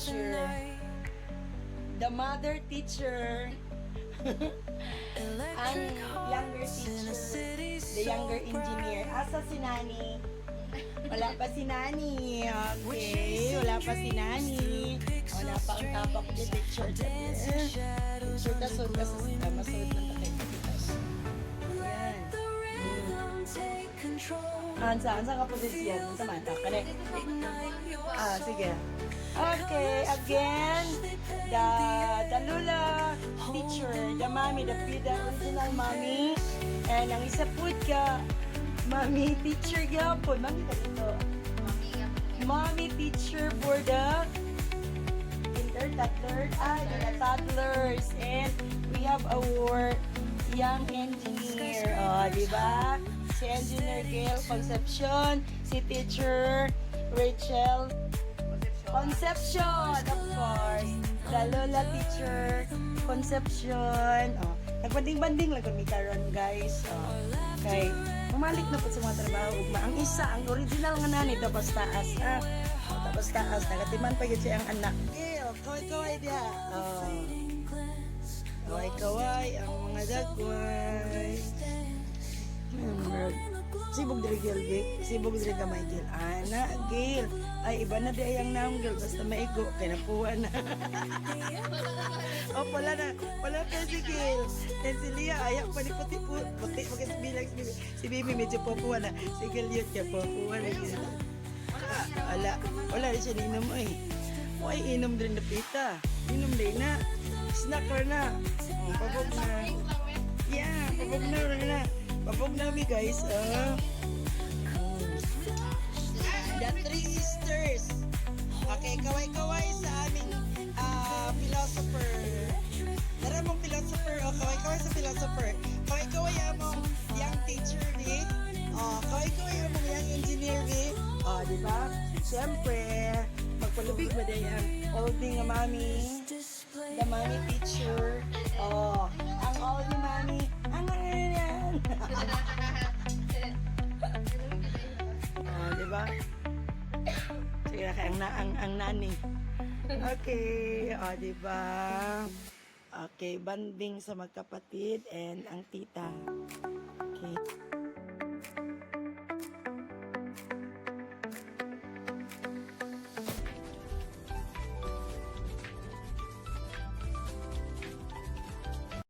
teacher. The mother teacher. Ang younger teacher. The younger engineer. Asa si Nani? Wala pa si Nani. Okay, wala pa si Nani. Wala pa ang tapak ni teacher. Teacher ka, sud ka sa sistema. Masud ng takay kapitas. Yan. Saan ka posisyon? Sa mata? Connect. Sige. Okay, again, the Lula teacher, the mommy, the original mommy, and ang isa po ka, mommy teacher gapon, mommy ka dito. Mommy teacher for the the toddlers, and we have our young engineer, di ba? Si Engineer Gail Concepcion, si Teacher Rachel Concepcion, of course. The Lola Teacher Concepcion. Nagbanding-banding lang kami karon, guys. Okay. Mamalik na po sa mga trabaho. Ang isa, ang original nga na nito, tapos taas. Tapos taas. Nagatiman pa yun siya ang anak. Gail, kaway-kaway dia. Kaway-kaway ang mga dagway. Sibog diri Gil, sibog diri gamay Gil. Ana Gil, ay iba na di ayang naong Gil, basta maigo kay napuan na. Wala kay si Gil. And si Lia ayak pa ni puti magkasbilang si Bibi medyo popuan na. Si Gil yun kaya popuan na Gil. Wala rin siya niinom ay. Ay inom din na pita. Inom din na. Snacker na. Pabog na. Yeah, pabog na. Pabog namin guys, The Three Sisters. Okay, kaway-kaway sa aming philosopher. Tara mong philosopher, kaway-kaway sa philosopher. Kaway-kaway among young teacher ni. Kaway-kaway among young engineer ni. Di ba? Siyempre, magpalubig ba din ang olding nga mami? The mommy teacher. Ang olding mami. Diba? Sige, ang nani. Okay, diba? Okay, banding sa magkapatid and ang tita. Okay.